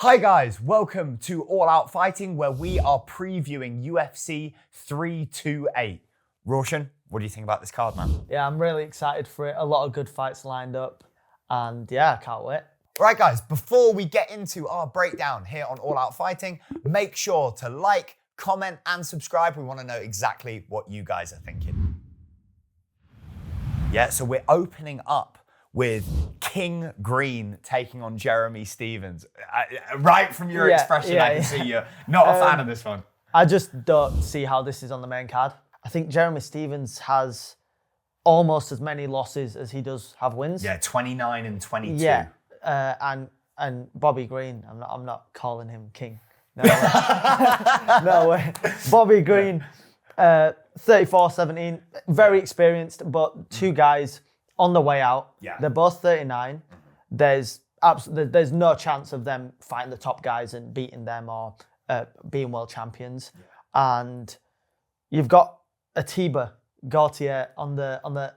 Hi guys, welcome to All Out Fighting, where we are previewing UFC 328. Roshan, what do you think about this card, man? Yeah, I'm really excited for it. A lot of good fights lined up, and yeah, I can't wait. Right guys, before we get into our breakdown here on All Out Fighting, make sure to like, comment, and subscribe. We want to know exactly what you guys are thinking. Yeah, so we're opening up with King Green taking on Jeremy Stephens. Right from your expression, I can see you're not a fan of this one. I just don't see how this is on the main card. I think Jeremy Stephens has almost as many losses as he does have wins. Yeah, 29 and 22. Yeah, and Bobby Green, I'm not calling him King. No way. No way. Bobby Green, 34-17, very experienced, but two guys on the way out. Yeah. They're both 39. There's no chance of them fighting the top guys and beating them or being world champions. Yeah. And you've got Atiba Gautier on the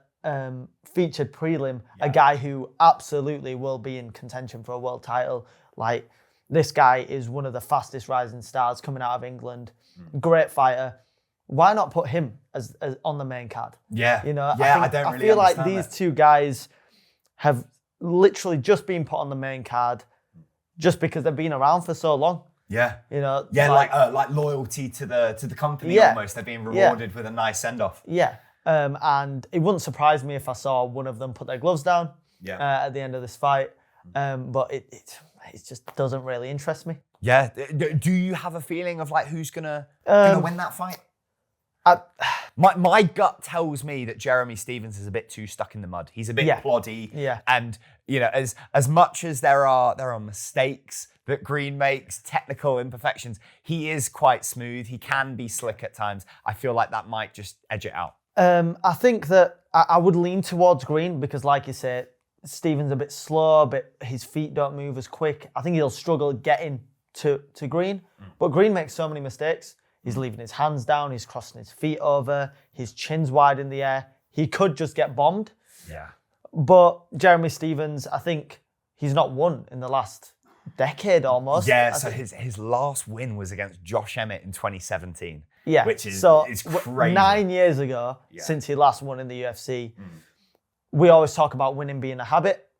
featured prelim, a guy who absolutely will be in contention for a world title. Like, this guy is one of the fastest rising stars coming out of England. Great fighter. Why not put him as on the main card? Yeah, you know, I don't really feel like understand these that. two guys have literally just been put on the main card just because they've been around for so long. Yeah, you know, like loyalty to the company almost. They're being rewarded with a nice send off. Yeah, and it wouldn't surprise me if I saw one of them put their gloves down. At the end of this fight, but it just doesn't really interest me. Yeah, do you have a feeling of like who's gonna win that fight? My gut tells me that Jeremy Stephens is a bit too stuck in the mud. He's a bit ploddy. Yeah. And you know, as much as there are mistakes that Green makes, technical imperfections, he is quite smooth. He can be slick at times. I feel like that might just edge it out. I think that I would lean towards Green because, like you said, Stephens a bit slow, but his feet don't move as quick. I think he'll struggle getting to Green. But Green makes so many mistakes. He's leaving his hands down. He's crossing his feet over. His chin's wide in the air. He could just get bombed. Yeah. But Jeremy Stephens, I think he's not won in the last decade almost. Yeah, so his last win was against Josh Emmett in 2017. Yeah. Which is crazy. 9 years ago, since he last won in the UFC, we always talk about winning being a habit.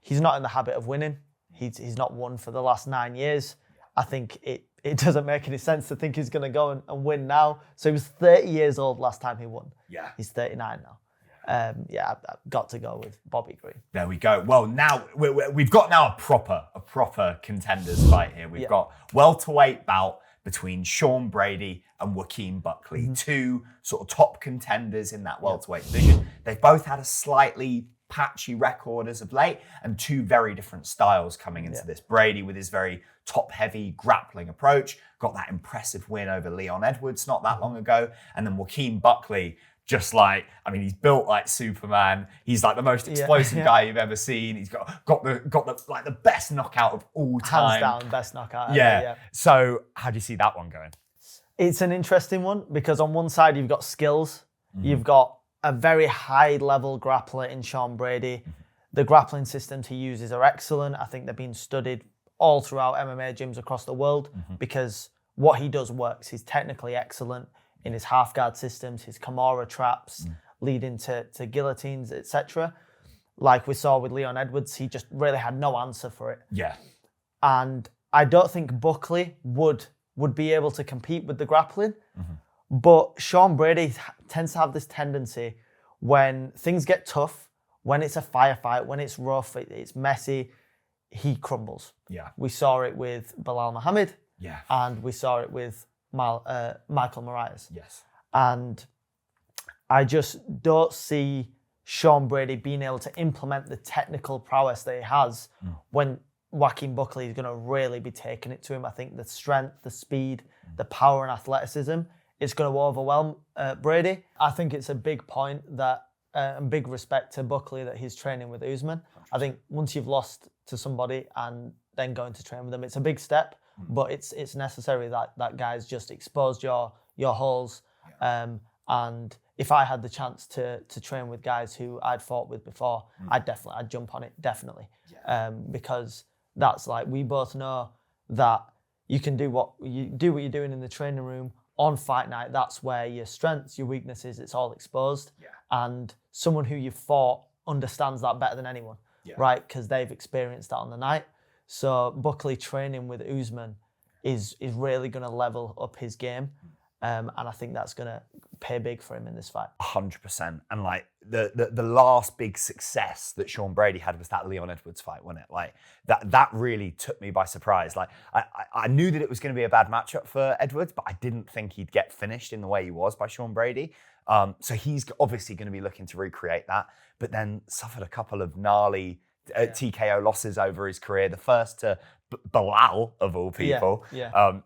He's not in the habit of winning. He's not won for the last 9 years. I think it doesn't make any sense to think he's going to go and win now. So he was 30 years old last time he won. Yeah. He's 39 now. I've got to go with Bobby Green. There we go. Well, now we've got now a proper contenders fight here. We've got welterweight bout between Sean Brady and Joaquin Buckley, two sort of top contenders in that welterweight division. They've both had a slightly patchy record as of late and two very different styles coming into this. Brady with his very top-heavy grappling approach, got that impressive win over Leon Edwards not that long ago, and then Joaquin Buckley, just like, I mean, he's built like Superman. He's like the most explosive guy you've ever seen. He's got the best knockout of all time. Hands down, best knockout ever, yeah. So how do you see that one going? It's an interesting one because on one side you've got skills, you've got a very high-level grappler in Sean Brady. The grappling systems he uses are excellent. I think they're being studied all throughout MMA gyms across the world because what he does works. He's technically excellent in his half-guard systems, his Kimura traps, leading to guillotines, etc. Like we saw with Leon Edwards, he just really had no answer for it. Yeah. And I don't think Buckley would be able to compete with the grappling. But Sean Brady tends to have this tendency when things get tough, when it's a firefight, when it's rough, it's messy, he crumbles. Yeah. We saw it with Bilal Muhammad. Yeah. And we saw it with Michael Moraes. Yes. And I just don't see Sean Brady being able to implement the technical prowess that he has when Joaquin Buckley is going to really be taking it to him. I think the strength, the speed, the power and athleticism, it's going to overwhelm Brady. I think it's a big point that, and big respect to Buckley that he's training with Usman. 100%. I think once you've lost to somebody and then going to train with them, it's a big step, but it's necessary that guys just exposed your holes. And if I had the chance to train with guys who I'd fought with before, I'd jump on it, definitely. Yeah. Because that's like, we both know that you can do what you're doing in the training room on fight night. That's where your strengths, your weaknesses, it's all exposed. Yeah. And someone who you fought understands that better than anyone, right? Because they've experienced that on the night. So Buckley training with Usman is really going to level up his game. And I think that's going to pay big for him in this fight. 100%. And like the last big success that Sean Brady had was that Leon Edwards fight, wasn't it? Like that really took me by surprise. Like I knew that it was going to be a bad matchup for Edwards, but I didn't think he'd get finished in the way he was by Sean Brady. So he's obviously going to be looking to recreate that, but then suffered a couple of gnarly TKO losses over his career. The first to Bilal, of all people.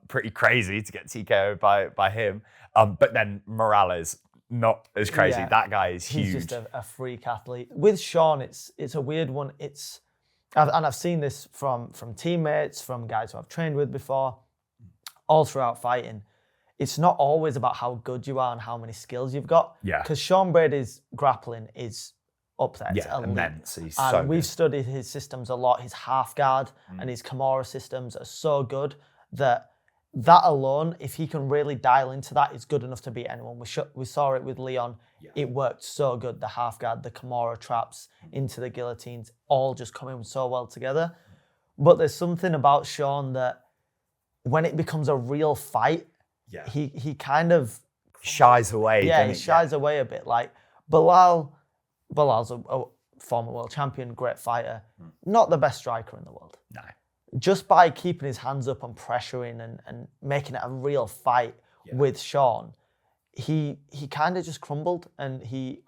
Pretty crazy to get TKO by him. But then Morales, not as crazy. That guy is huge. He's just a freak athlete. With Sean, it's a weird one. I've seen this from teammates, from guys who I've trained with before, all throughout fighting. It's not always about how good you are and how many skills you've got. Yeah. Because Sean Brady's grappling is up there. It's immense. He's and so we've good. studied his systems a lot. His half guard and his Kimura systems are so good that alone, if he can really dial into that, is good enough to beat anyone. We saw it with Leon. It worked so good. The half guard, the Kimura traps into the guillotines, all just coming so well together. But there's something about Sean that when it becomes a real fight, he kind of shies away. He shies away a bit. Like Bilal's a former world champion, great fighter, not the best striker in the world. No. Just by keeping his hands up and pressuring and making it a real fight with Sean, he kind of just crumbled, and he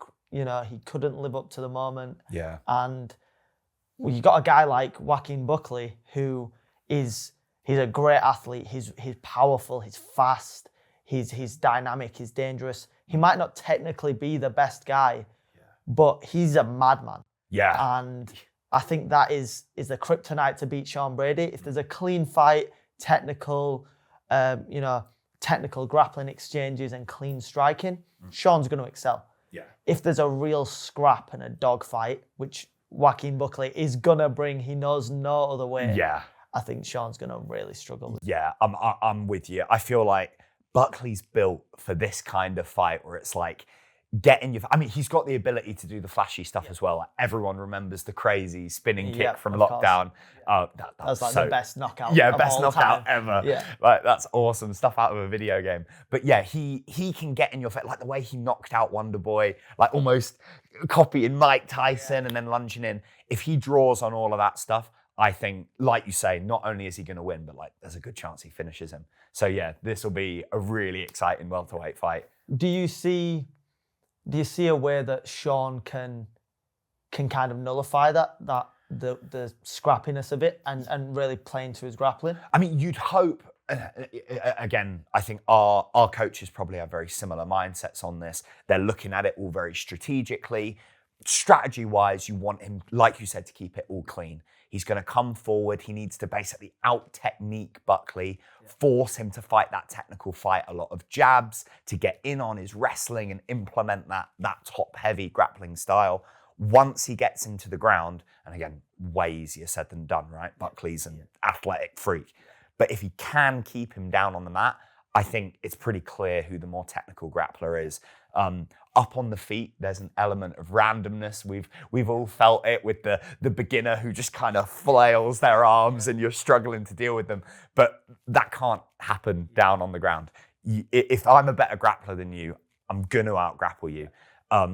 couldn't live up to the moment. Yeah. And you got a guy like Joaquin Buckley who he's a great athlete. He's powerful. He's fast. He's dynamic. He's dangerous. He might not technically be the best guy, but he's a madman. Yeah. And I think that is the kryptonite to beat Sean Brady. If there's a clean fight, technical grappling exchanges and clean striking, Sean's going to excel. Yeah. If there's a real scrap and a dog fight, which Joaquin Buckley is going to bring, he knows no other way. Yeah. I think Sean's going to really struggle. Yeah, I'm with you. I feel like Buckley's built for this kind of fight where it's like he's got the ability to do the flashy stuff as well. Like everyone remembers the crazy spinning kick from Lockdown. That's like the best knockout. Yeah, best knockout time. ever. Yeah. Like that's awesome stuff out of a video game. But yeah, he can get in your face, like the way he knocked out Wonder Boy, like almost copying Mike Tyson and then lunging in. If he draws on all of that stuff, I think, like you say, not only is he going to win, but like there's a good chance he finishes him. So yeah, this will be a really exciting welterweight fight. Do you see a way that Sean can kind of nullify the scrappiness of it and really play into his grappling? I mean, you'd hope. Again, I think our coaches probably have very similar mindsets on this. They're looking at it all very strategically. Strategy-wise, you want him, like you said, to keep it all clean. He's going to come forward. He needs to basically out-technique Buckley, force him to fight that technical fight, a lot of jabs, to get in on his wrestling and implement that top-heavy grappling style. Once he gets into the ground, and again, way easier said than done, right? Buckley's an athletic freak. But if he can keep him down on the mat, I think it's pretty clear who the more technical grappler is. Up on the feet, there's an element of randomness. We've all felt it with the beginner who just kind of flails their arms and you're struggling to deal with them. But that can't happen down on the ground. If I'm a better grappler than you, I'm going to out-grapple you.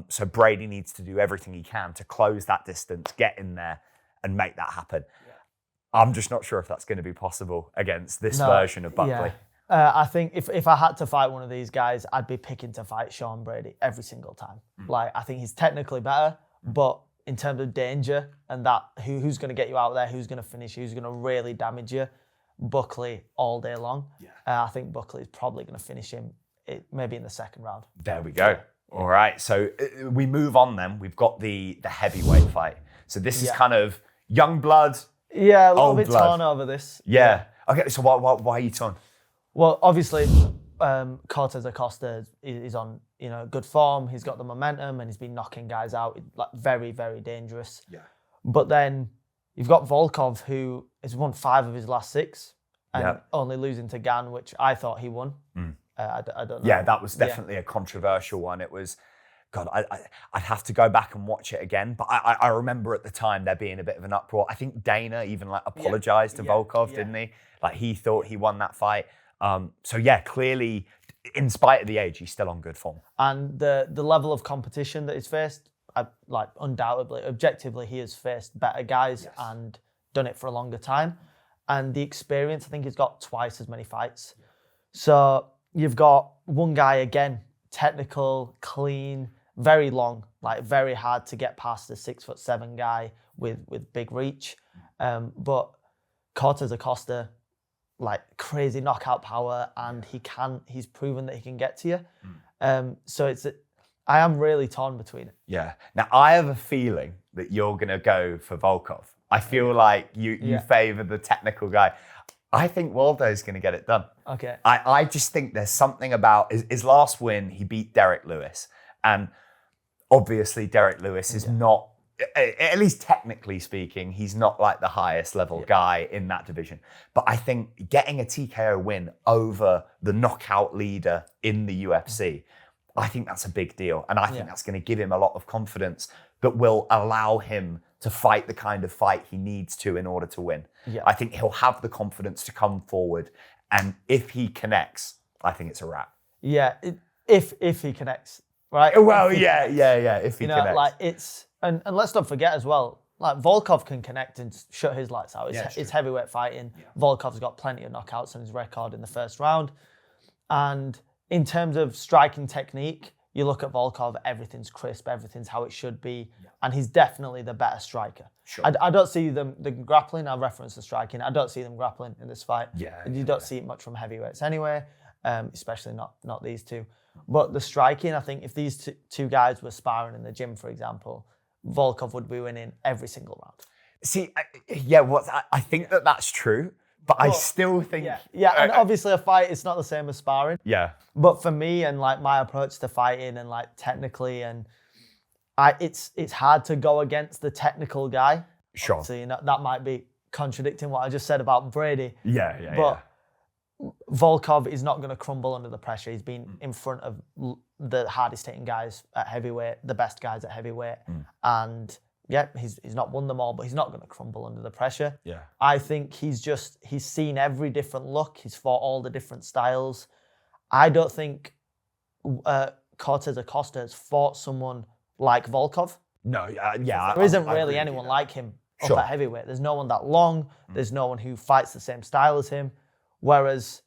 So Brady needs to do everything he can to close that distance, get in there, and make that happen. I'm just not sure if that's going to be possible against this version of Buckley. Yeah. I think if I had to fight one of these guys, I'd be picking to fight Sean Brady every single time. Like, I think he's technically better, but in terms of danger and that who's going to get you out there, who's going to finish you, who's going to really damage you, Buckley all day long. I think Buckley's probably going to finish him maybe in the second round. There we go. All right, so we move on then. We've got the heavyweight fight. So this is kind of young blood. Yeah, a little old bit blood. torn over this. Yeah. Okay, so why are you torn? Well, obviously, Cortes-Acosta is on good form. He's got the momentum and he's been knocking guys out. Like very, very dangerous. Yeah. But then you've got Volkov, who has won 5 of his last 6. and only losing to Gan, which I thought he won. I don't know. Yeah, that was definitely a controversial one. It was, God, I'd have to go back and watch it again. But I remember at the time there being a bit of an uproar. I think Dana even like apologized to Volkov, didn't he? Like he thought he won that fight. So yeah, clearly, in spite of the age, he's still on good form. And the level of competition that he's faced, like undoubtedly, objectively, he has faced better guys and done it for a longer time. And the experience, I think he's got twice as many fights. So you've got one guy, again, technical, clean, very long, like very hard to get past a 6'7" guy with big reach. But Cortes-Acosta, like crazy knockout power, and he's proven that he can get to you. So I am really torn between it. Yeah. Now I have a feeling that you're gonna go for Volkov. I feel like you favour the technical guy. I think Waldo's going to get it done. Okay. I just think there's something about his last win, he beat Derek Lewis. And obviously Derek Lewis is not, at least technically speaking, he's not like the highest level guy in that division. But I think getting a TKO win over the knockout leader in the UFC, I think that's a big deal. And I think that's going to give him a lot of confidence that will allow him to fight the kind of fight he needs to in order to win. Yeah. I think he'll have the confidence to come forward. And if he connects, I think it's a wrap. Yeah, if he connects, right? Well, if he connects. Like and let's not forget as well, like Volkov can connect and shut his lights out. It's heavyweight fighting. Yeah. Volkov's got plenty of knockouts on his record in the first round. And in terms of striking technique, you look at Volkov, everything's crisp, everything's how it should be, and he's definitely the better striker. Sure. I don't see them grappling. I'll reference the striking. I don't see them grappling in this fight. You don't see it much from heavyweights anyway, especially not these two. But the striking, I think if these two guys were sparring in the gym, for example, Volkov would be winning every single round. See, I think that's true. But I still think... And obviously a fight, it's not the same as sparring. Yeah. But for me and like my approach to fighting and like technically it's hard to go against the technical guy. Sure. So, that might be contradicting what I just said about Brady. But Volkov is not going to crumble under the pressure. He's been in front of the hardest hitting guys at heavyweight, the best guys at heavyweight. And... yeah, he's not won them all, but he's not going to crumble under the pressure. Yeah. I think he's seen every different look. He's fought all the different styles. I don't think Cortes-Acosta has fought someone like Volkov. No, There isn't really anyone like him up at heavyweight. There's no one that long. There's no one who fights the same style as him. Whereas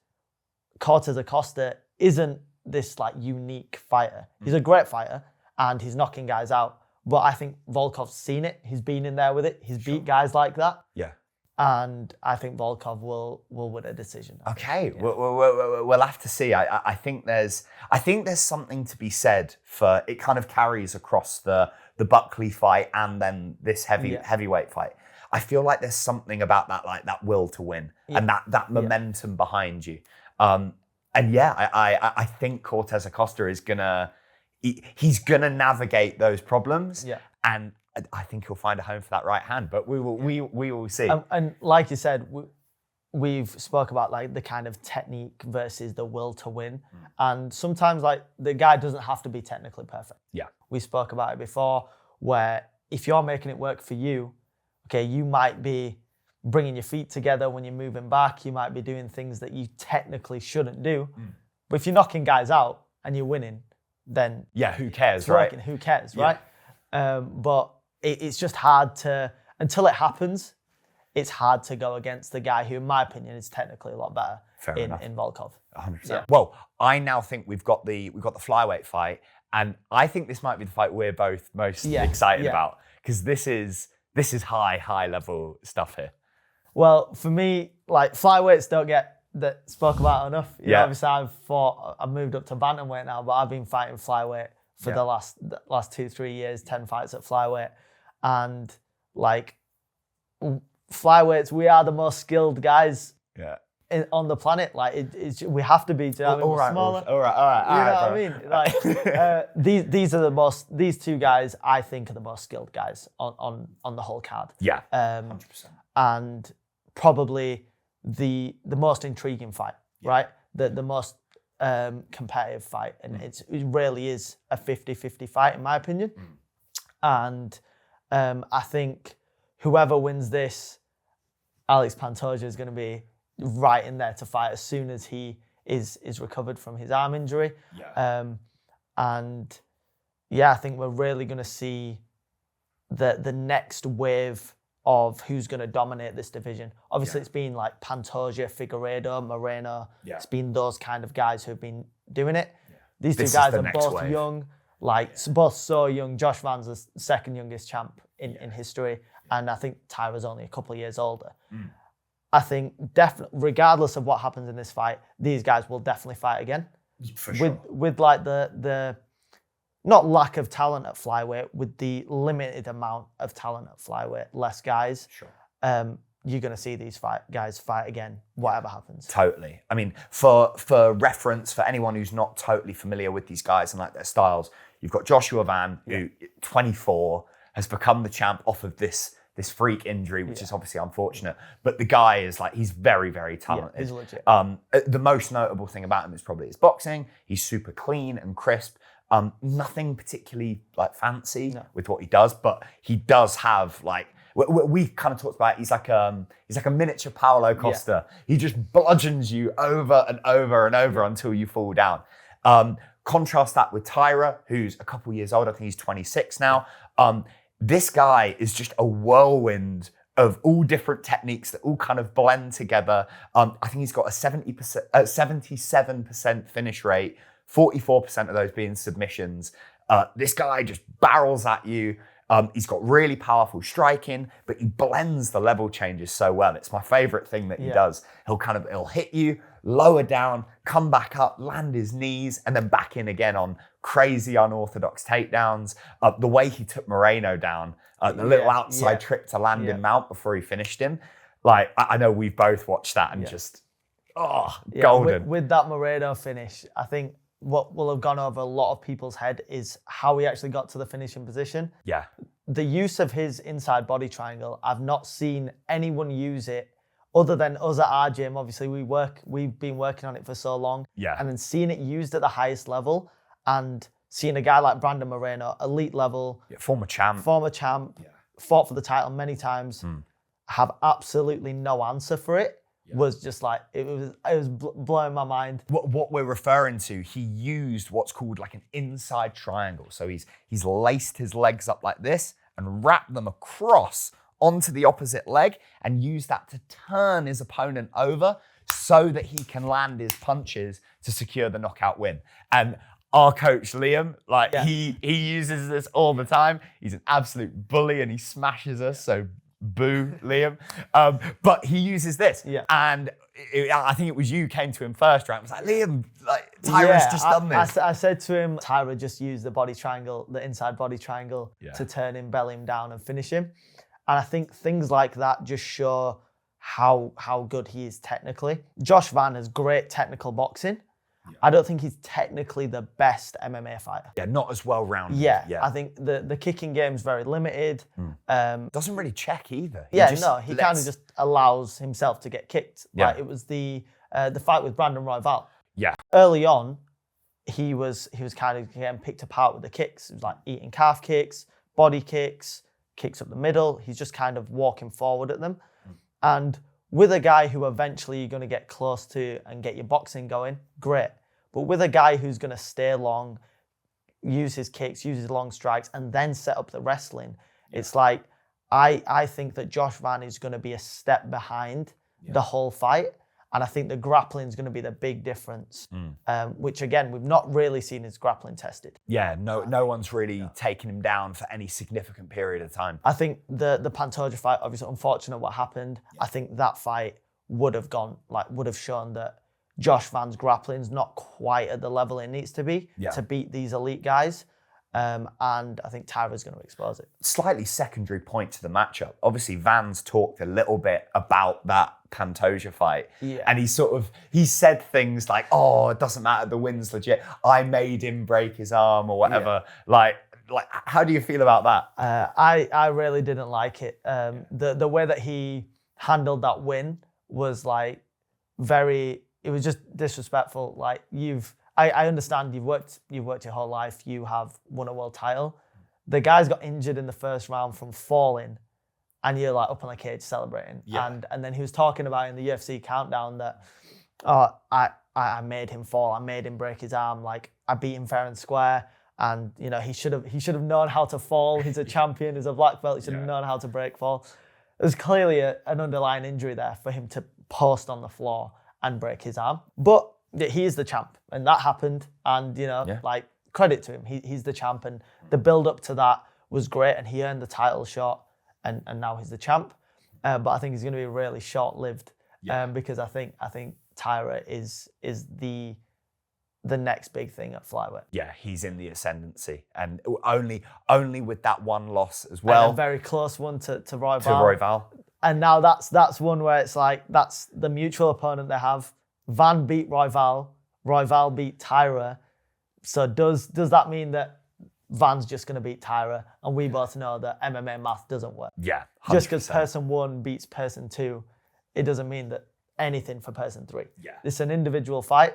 Cortes-Acosta isn't this like unique fighter. He's a great fighter and he's knocking guys out. But I think Volkov's seen it. He's been in there with it. He's beat guys like that. Yeah. And I think Volkov will win a decision. Okay, we'll have to see. I think there's something to be said for it. Kind of carries across the Buckley fight and then this heavyweight fight. I feel like there's something about that, like that will to win and that momentum behind you. I think Cortes-Acosta is gonna. He's going to navigate those problems, and I think he'll find a home for that right hand. But we will see. And like you said, we've spoke about like the kind of technique versus the will to win, and sometimes like the guy doesn't have to be technically perfect. Yeah, we spoke about it before, where if you're making it work for you, okay, you might be bringing your feet together when you're moving back. You might be doing things that you technically shouldn't do, but if you're knocking guys out and you're winning, then who cares, right? Right? Who cares, right? But it's just hard to, until it happens, it's hard to go against the guy who, in my opinion, is technically a lot better in Volkov. 100%. Yeah. Well, I now think we've got the flyweight fight, and I think this might be the fight we're both most excited about because this is high level stuff here. Well, for me, like flyweights don't get that spoke about enough. You know, obviously I've moved up to bantamweight now, but I've been fighting flyweight for the last 2-3 years, 10 fights at flyweight. And like flyweights, we are the most skilled guys on the planet. Like we have to be to smaller. All right. You know what I mean? Like these are the most, these two guys I think are the most skilled guys on the whole card. Yeah. 100%. And probably the most intriguing fight, right? The most competitive fight, and it really is a 50-50 fight in my opinion. And I think whoever wins this, Alex Pantoja is going to be right in there to fight as soon as he is recovered from his arm injury. And I think we're really going to see the next wave of who's going to dominate this division. Obviously, it's been like Pantoja, Figueiredo, Moreno. It's been those kind of guys who've been doing it. These two guys are both young, both so young. Josh Van's the second youngest champ in history, and I think Taira's only a couple of years older. I think definitely, regardless of what happens in this fight, these guys will definitely fight again. For sure. With like the not lack of talent at flyweight, with the limited amount of talent at flyweight, less guys. You're going to see these guys fight again, whatever happens. Totally. I mean, for reference, for anyone who's not totally familiar with these guys and like their styles, you've got Joshua Van, who 24, has become the champ off of this freak injury, which is obviously unfortunate. But the guy is like, he's very, very talented. He's legit. The most notable thing about him is probably his boxing. He's super clean and crisp. Nothing particularly like fancy with what he does, but he does have like, we kind of talked about it. He's like a miniature Paulo Costa. He just bludgeons you over and over and over until you fall down. Contrast that with Taira, who's a couple years old. I think he's 26 now. This guy is just a whirlwind of all different techniques that all kind of blend together. I think he's got a 77% finish rate, 44% of those being submissions. This guy just barrels at you. He's got really powerful striking, but he blends the level changes so well. It's my favorite thing that he does. He'll hit you, lower down, come back up, land his knees, and then back in again on crazy unorthodox takedowns. The way he took Moreno down, the little outside trick to land him out before he finished him. Like, I know we've both watched that and just, golden. With that Moreno finish, I think what will have gone over a lot of people's head is how he actually got to the finishing position. The use of his inside body triangle, I've not seen anyone use it other than us at our gym. Obviously, we've been working on it for so long. And then seeing it used at the highest level and seeing a guy like Brandon Moreno, elite level. Former champ. Fought for the title many times, have absolutely no answer for it. Was just like, it was blowing my mind. What we're referring to, he used what's called like an inside triangle. So he's laced his legs up like this and wrapped them across onto the opposite leg and used that to turn his opponent over so that he can land his punches to secure the knockout win. And our coach Liam, he uses this all the time. He's an absolute bully and he smashes us. So boo, Liam. But he uses this. And I think it was you came to him first, right? I was like, Liam, Taira's just done this. I said to him, Taira just used the body triangle, the inside body triangle to turn him, belly him down and finish him. And I think things like that just show how good he is technically. Josh Van has great technical boxing. I don't think he's technically the best MMA fighter. Not as well-rounded. I think the kicking game's very limited. Doesn't really check either. He kind of just allows himself to get kicked. Like it was the fight with Brandon Royval. Early on, he was kind of getting picked apart with the kicks. It was like eating calf kicks, body kicks, kicks up the middle. He's just kind of walking forward at them. And with a guy who eventually you're going to get close to and get your boxing going, great. But with a guy who's going to stay long, use his kicks, use his long strikes, and then set up the wrestling, it's like, I think that Josh Van is going to be a step behind the whole fight. And I think the grappling is going to be the big difference, which again, we've not really seen his grappling tested. No one's really taken him down for any significant period of time. I think the Pantoja fight, obviously unfortunate what happened. I think that fight would have shown that Josh Van's grappling's not quite at the level it needs to be to beat these elite guys. And I think Taira's going to expose it. Slightly secondary point to the matchup. Obviously, Van's talked a little bit about that Pantoja fight. And he said things like, oh, it doesn't matter, the win's legit. I made him break his arm or whatever. Like, how do you feel about that? I really didn't like it. The way that he handled that win was like it was just disrespectful. Like I understand you've worked your whole life, you have won a world title. The guy's got injured in the first round from falling, and you're like up on the cage celebrating. Yeah. And then he was talking about in the UFC countdown that, I made him fall, I made him break his arm, like I beat him fair and square, and you know he should have known how to fall. He's a champion, he's a black belt, he should have known how to break fall. There's clearly an underlying injury there for him to post on the floor and break his arm. But he is the champ, and that happened, and like credit to him, he's the champ, and the build up to that was great, and he earned the title shot, and now he's the champ. But I think he's going to be really short lived, because I think Taira is the next big thing at flyweight. Yeah, he's in the ascendancy, and only with that one loss as well. And a very close one to Royval. To Royval. And now that's one where it's like that's the mutual opponent they have. Van beat Royval. Royval beat Taira. So does that mean that Van's just going to beat Taira? And we both know that MMA math doesn't work. Yeah, 100%. Just because person 1 beats person 2, it doesn't mean that anything for person 3. Yeah. It's an individual fight.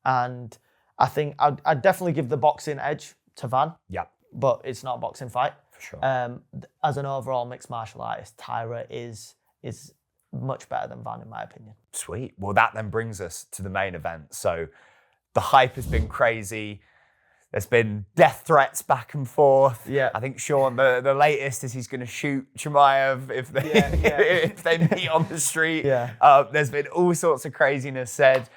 And I think I'd definitely give the boxing edge to Van. Yeah. But it's not a boxing fight. For sure. As an overall mixed martial artist, Taira is much better than Van, in my opinion. Sweet. Well, that then brings us to the main event. So the hype has been crazy. There's been death threats back and forth. Yeah. I think Sean, the latest is he's going to shoot Chimaev if they meet on the street. Yeah. There's been all sorts of craziness said.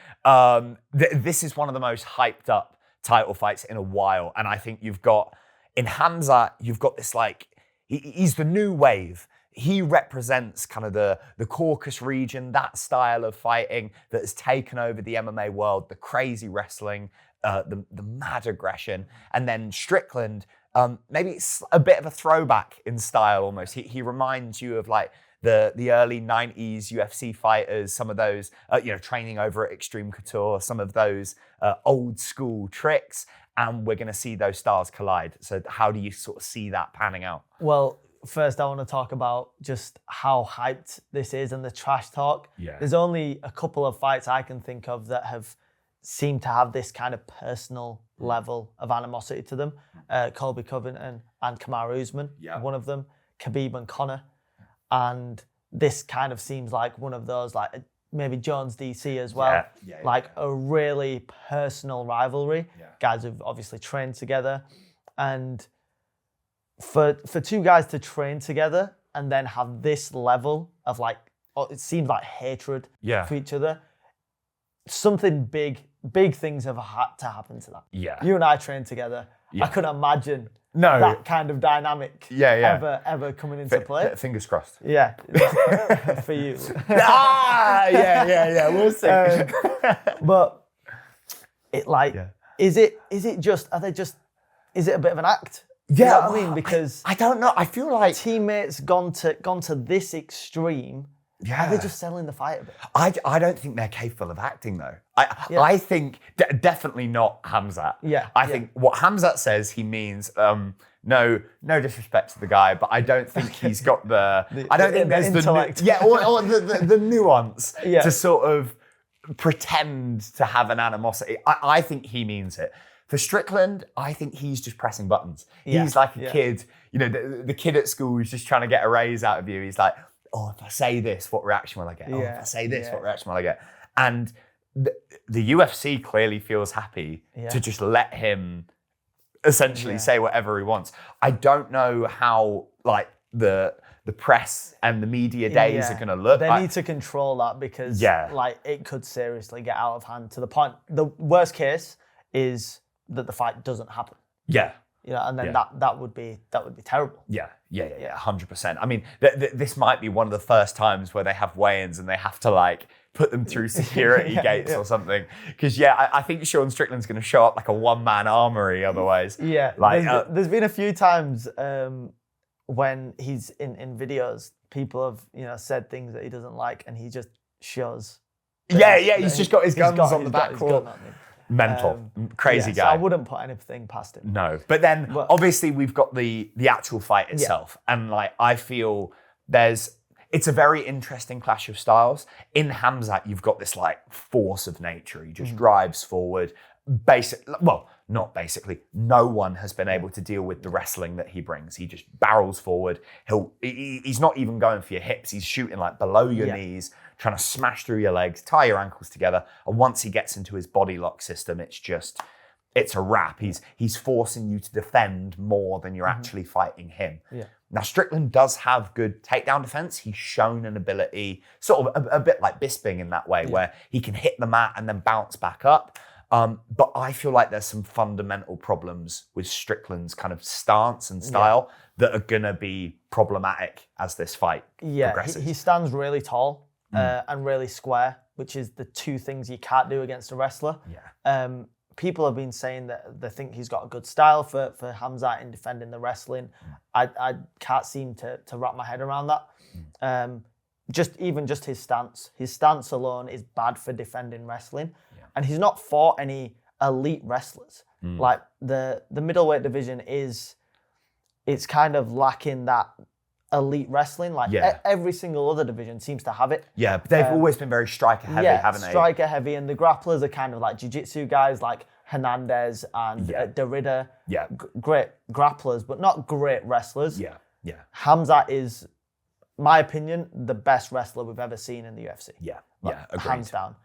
This is one of the most hyped up title fights in a while. And I think you've got, in Khamzat, you've got this like, he's the new wave. He represents kind of the Caucasus region, that style of fighting that has taken over the MMA world, the crazy wrestling, the mad aggression. And then Strickland, maybe it's a bit of a throwback in style almost. He reminds you of like the early 90s UFC fighters, some of those, training over at Extreme Couture, some of those old school tricks. And we're going to see those stars collide. So how do you sort of see that panning out? Well, first I want to talk about just how hyped this is and the trash talk. Yeah. There's only a couple of fights I can think of that have seemed to have this kind of personal level of animosity to them. Colby Covington and Kamaru Usman, one of them, Khabib and Conor. And this kind of seems like one of those, like maybe Jones DC as well, a really personal rivalry. Yeah. Guys who've obviously trained together. And for two guys to train together and then have this level of like, it seems like hatred for each other, something big things have had to happen to that. Yeah. You and I trained together. Yeah. I couldn't imagine that kind of dynamic ever coming into play. Fingers crossed. Yeah, for you. We'll see. But is it just, is it a bit of an act? Yeah, you know what I mean? Because I don't know. I feel like teammates gone to this extreme. Yeah, are they just selling the fight a bit? I don't think they're capable of acting though. I think definitely not Khamzat. Yeah, I think what Khamzat says he means no disrespect to the guy, but I don't think he's got I don't think there's intellect. or the nuance to sort of pretend to have an animosity. I think he means it. For Strickland, I think he's just pressing buttons. He's like a kid, the kid at school who's just trying to get a raise out of you. He's like, oh, if I say this, what reaction will I get? Oh, if I say this, what reaction will I get? And the UFC clearly feels happy to just let him essentially say whatever he wants. I don't know how like the press and the media days are going to look. They need to control that because like it could seriously get out of hand to the point. The worst case is that the fight doesn't happen. Yeah. And then that would be terrible. Yeah, 100%. I mean, this might be one of the first times where they have weigh-ins and they have to like put them through security gates or something. Because I think Sean Strickland's going to show up like a one-man armory otherwise. Yeah, there's been a few times when he's in videos, people have said things that he doesn't like, and he just shows. He's just got his guns on the back wall. Mental, crazy guy. So I wouldn't put anything past him. No, but then obviously we've got the actual fight itself, and like I feel it's a very interesting clash of styles. In Khamzat, you've got this like force of nature. He just drives forward. Not basically. No one has been able to deal with the wrestling that he brings. He just barrels forward. He's not even going for your hips. He's shooting like below your knees, trying to smash through your legs, tie your ankles together. And once he gets into his body lock system, it's a wrap. He's forcing you to defend more than you're actually fighting him. Yeah. Now, Strickland does have good takedown defense. He's shown an ability, sort of a bit like Bisping in that way, where he can hit the mat and then bounce back up. But I feel like there's some fundamental problems with Strickland's kind of stance and style that are going to be problematic as this fight progresses. He stands really tall and really square, which is the two things you can't do against a wrestler. Yeah. People have been saying that they think he's got a good style for Khamzat in defending the wrestling. I can't seem to wrap my head around that. Just his stance. His stance alone is bad for defending wrestling. And he's not fought any elite wrestlers. Like the middleweight division it's kind of lacking that elite wrestling. Like every single other division seems to have it. Yeah, but they've always been very striker heavy, haven't they? Striker heavy, and the grapplers are kind of like jiu-jitsu guys like Hernandez and Derrida. Yeah. Great grapplers, but not great wrestlers. Yeah. Khamzat is, my opinion, the best wrestler we've ever seen in the UFC. Yeah. Agreed. Hands down.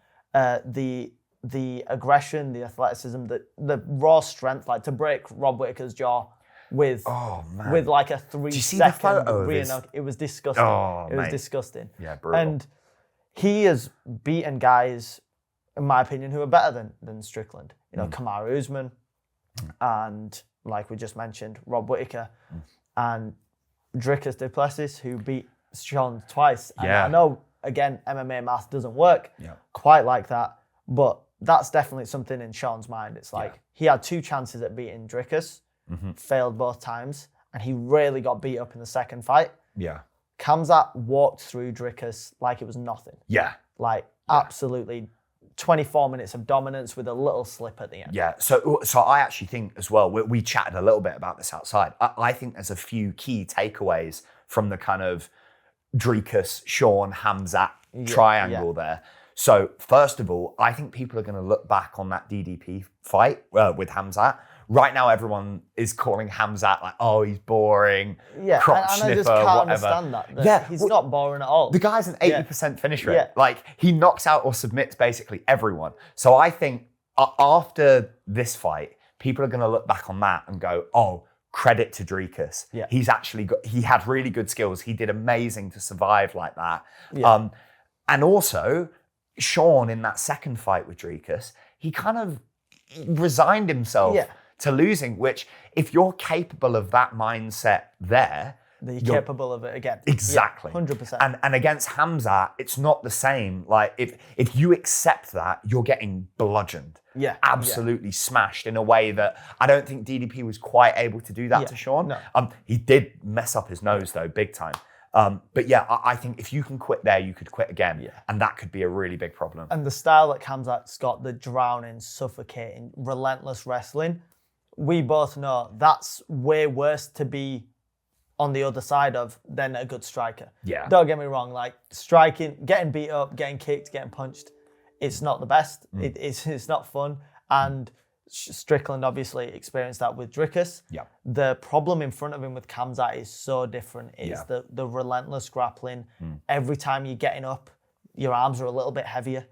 The aggression, the athleticism, the raw strength, like to break Rob Whittaker's jaw with like a 3 Did you see the photo of his... It was disgusting. It was disgusting. Yeah, brutal. And he has beaten guys, in my opinion, who are better than Strickland. You know, Kamaru Usman and, like we just mentioned, Rob Whittaker and Dricus du Plessis, who beat Sean twice. And I know, again, MMA math doesn't work quite like that, but that's definitely something in Sean's mind. It's like he had 2 chances at beating Dricus, failed both times, and he really got beat up in the second fight. Yeah. Khamzat walked through Dricus like it was nothing. Yeah. Like absolutely 24 minutes of dominance with a little slip at the end. Yeah, so I actually think as well, we chatted a little bit about this outside. I think there's a few key takeaways from the kind of Dricus, Sean, Khamzat triangle there. So first of all, I think people are going to look back on that DDP fight with Khamzat. Right now, everyone is calling Khamzat like, oh, he's boring, crotch sniffer, I just can't whatever. Understand that he's not boring at all. The guy's an 80% finish rate. Like, he knocks out or submits basically everyone. So I think after this fight, people are going to look back on that and go, oh, credit to Dricus. Yeah. He had really good skills. He did amazing to survive like that. Yeah. And also, Sean, in that second fight with Dricus, he kind of resigned himself to losing, which if you're capable of that mindset there, then you're capable of it again. Exactly. 100%. And against Khamzat, it's not the same. Like if you accept that, you're getting bludgeoned. Yeah. Absolutely smashed in a way that I don't think DDP was quite able to do that to Sean. No. He did mess up his nose though, big time. But I think if you can quit there, you could quit again. Yeah. And that could be a really big problem. And the style that Khamzat's got, the drowning, suffocating, relentless wrestling, we both know that's way worse to be on the other side of than a good striker. Yeah. Don't get me wrong, like striking, getting beat up, getting kicked, getting punched, it's not the best. It's not fun. And Strickland obviously experienced that with Dricus. Yeah. The problem in front of him with Khamzat is so different. It's the relentless grappling. Every time you're getting up, your arms are a little bit heavier.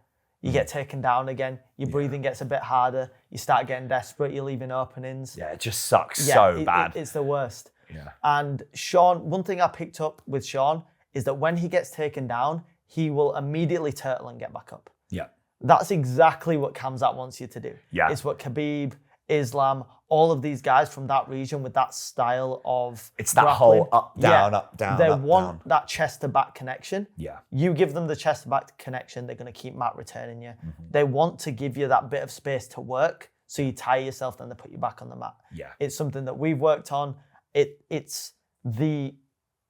You get taken down again. Your breathing gets a bit harder. You start getting desperate. You're leaving openings. Yeah, it just sucks so bad. It's the worst. Yeah. And Sean, one thing I picked up with Sean is that when he gets taken down, he will immediately turtle and get back up. Yeah. That's exactly what Khamzat wants you to do. Yeah. It's what Khabib, Islam, all of these guys from that region with that style of It's that grappling. whole up, down, up, down, They up, want down. that chest to back connection. Yeah. You give them the chest to back connection, they're going to keep mat returning you. They want to give you that bit of space to work, so you tire yourself, then they put you back on the mat. Yeah. It's something that we've worked on. It's the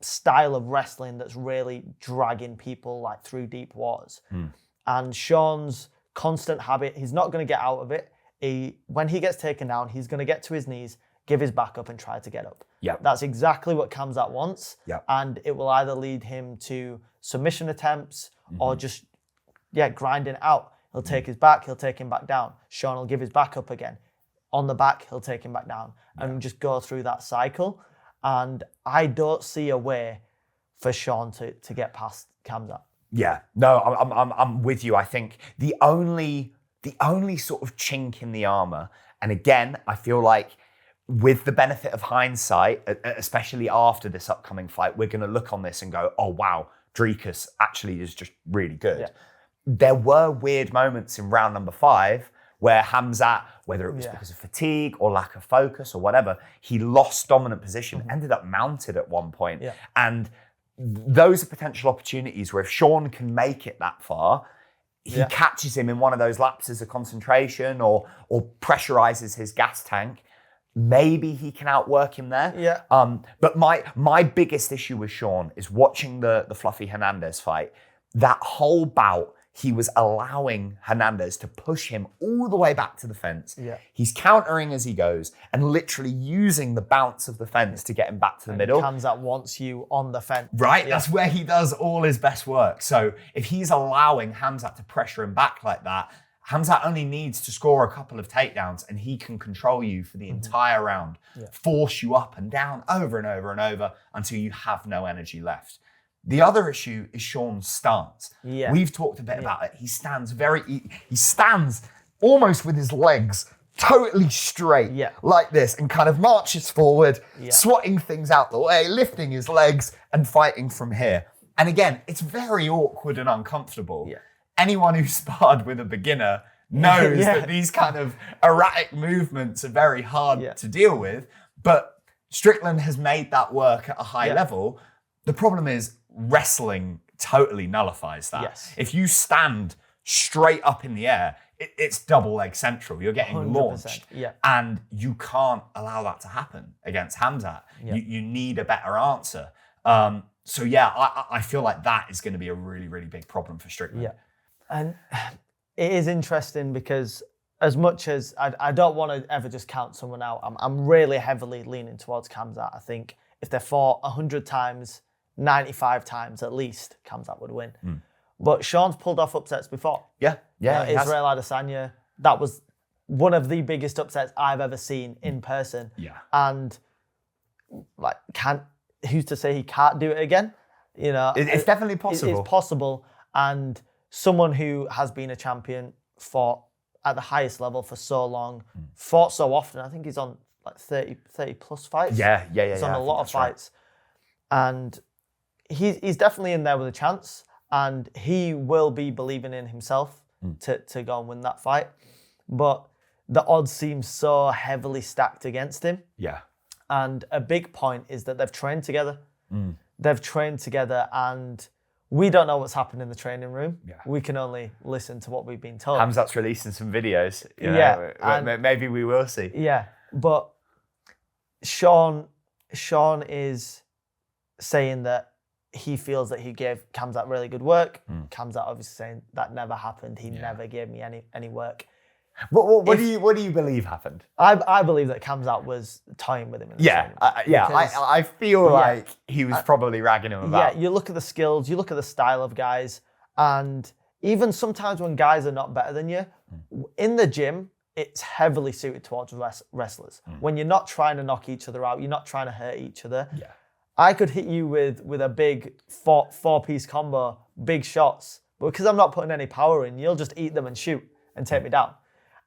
style of wrestling that's really dragging people like through deep waters. And Sean's constant habit, he's not going to get out of it. When he gets taken down, he's going to get to his knees, give his back up and try to get up. Yeah. That's exactly what Khamzat wants. Yeah. And it will either lead him to submission attempts or just, grinding out. He'll take his back, he'll take him back down. Sean will give his back up again. On the back, he'll take him back down and just go through that cycle. And I don't see a way for Sean to get past Khamzat. Yeah, no, I'm with you. I think the only sort of chink in the armor, and again, I feel like with the benefit of hindsight, especially after this upcoming fight, we're going to look on this and go, oh wow, Dricus actually is just really good. Yeah. There were weird moments in round number 5 where Khamzat, whether it was because of fatigue or lack of focus or whatever, he lost dominant position, ended up mounted at one point. Yeah. And those are potential opportunities where if Sean can make it that far, he catches him in one of those lapses of concentration or pressurizes his gas tank, maybe he can outwork him there. Yeah. But my biggest issue with Sean is watching the Fluffy Hernandez fight. That whole bout, he was allowing Hernandez to push him all the way back to the fence. Yeah. He's countering as he goes and literally using the bounce of the fence to get him back to the middle. Khamzat wants you on the fence. Right? Yeah. That's where he does all his best work. So if he's allowing Khamzat to pressure him back like that, Khamzat only needs to score a couple of takedowns and he can control you for the entire round, force you up and down over and over and over until you have no energy left. The other issue is Sean's stance. Yeah. We've talked a bit about it. He stands he stands almost with his legs totally straight like this and kind of marches forward, swatting things out the way, lifting his legs and fighting from here. And again, it's very awkward and uncomfortable. Yeah. Anyone who's sparred with a beginner knows that these kind of erratic movements are very hard to deal with. But Strickland has made that work at a high level. The problem is wrestling totally nullifies that. Yes. If you stand straight up in the air, it's double leg central. You're getting launched. Yeah. And you can't allow that to happen against Khamzat. Yeah. You need a better answer. So I feel like that is going to be a really, really big problem for Strickland. Yeah. And it is interesting because as much as I don't want to ever just count someone out, I'm really heavily leaning towards Khamzat. I think if they fought 100 times, 95 times at least, Khamzat would win. But Sean's pulled off upsets before. Yeah. Israel Adesanya, that was one of the biggest upsets I've ever seen in person. Yeah. And like, who's to say he can't do it again? You know, it's definitely possible. It's possible. And someone who has been a champion, fought at the highest level for so long, fought so often. I think he's on like 30 plus fights. Yeah. He's on a lot of fights. Right. And he's definitely in there with a chance. And he will be believing in himself to go and win that fight. But the odds seem so heavily stacked against him. Yeah. And a big point is that they've trained together. They've trained together and we don't know what's happened in the training room. Yeah. We can only listen to what we've been told. Khamzat's releasing some videos. You know, maybe we will see. Yeah, but Sean is saying that he feels that he gave Khamzat really good work. Khamzat obviously saying that never happened. He never gave me any work. What do you believe happened? I believe that Khamzat was toying with him. I feel like he was probably ragging him about. Yeah, you look at the skills, you look at the style of guys, and even sometimes when guys are not better than you, in the gym, it's heavily suited towards wrestlers. When you're not trying to knock each other out, you're not trying to hurt each other. Yeah. I could hit you with a big four-piece combo, big shots, but because I'm not putting any power in, you'll just eat them and shoot and take me down.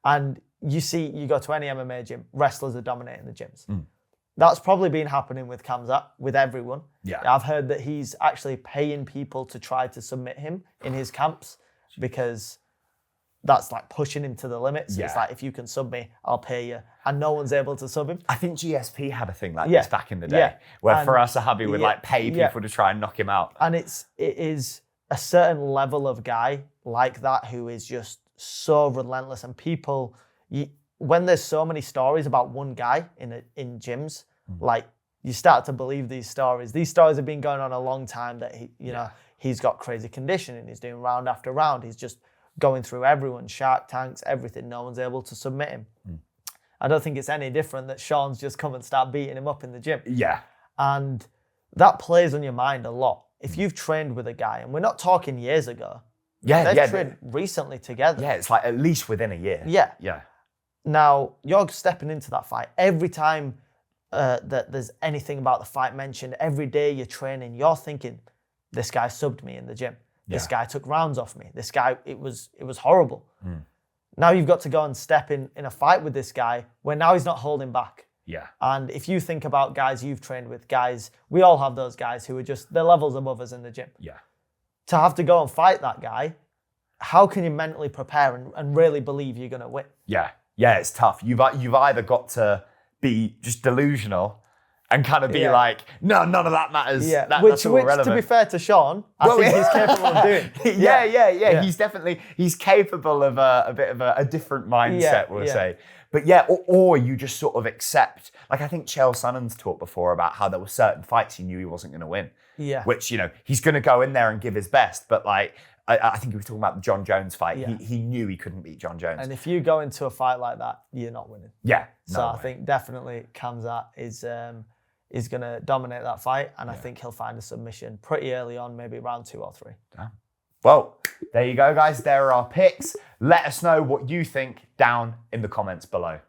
And you go to any MMA gym, wrestlers are dominating the gyms. That's probably been happening with Khamzat, with everyone. Yeah. I've heard that he's actually paying people to try to submit him in his camps because that's like pushing him to the limits. Yeah. It's like, if you can sub me, I'll pay you. And no one's able to sub him. I think GSP had a thing like this back in the day, where Faraz Sahabi would like pay people to try and knock him out. And it is a certain level of guy like that who is just so relentless, and people, when there's so many stories about one guy in gyms, like you start to believe these stories. These stories have been going on a long time that he's got crazy conditioning, he's doing round after round, he's just going through everyone, Shark Tanks, everything. No one's able to submit him. I don't think it's any different that Sean's just come and start beating him up in the gym. Yeah. And that plays on your mind a lot. If you've trained with a guy, and we're not talking years ago. They've trained recently together. Yeah, it's like at least within a year. Yeah. Yeah. Now, you're stepping into that fight. Every time that there's anything about the fight mentioned, every day you're training, you're thinking, this guy subbed me in the gym. This guy took rounds off me. This guy, it was horrible. Now you've got to go and step in a fight with this guy where now he's not holding back. Yeah. And if you think about guys you've trained with, guys, we all have those guys who are just, they're levels above us in the gym. Yeah. To have to go and fight that guy, how can you mentally prepare and really believe you're going to win? Yeah. Yeah, it's tough. You've either got to be just delusional and kind of be like, no, none of that matters. Yeah, That's all irrelevant. To be fair to Sean, I think he's capable of doing. Yeah. He's capable of a bit of a different mindset, we'll say. But yeah, or you just sort of accept, like I think Chael Sonnen's talked before about how there were certain fights he knew he wasn't going to win. Yeah. Which, he's going to go in there and give his best. But like, I think he was talking about the John Jones fight. Yeah. He knew he couldn't beat John Jones. And if you go into a fight like that, you're not winning. Yeah. So I think definitely Khamzat is going to dominate that fight. And I think he'll find a submission pretty early on, maybe round 2 or 3. Damn. Well, there you go, guys. There are our picks. Let us know what you think down in the comments below.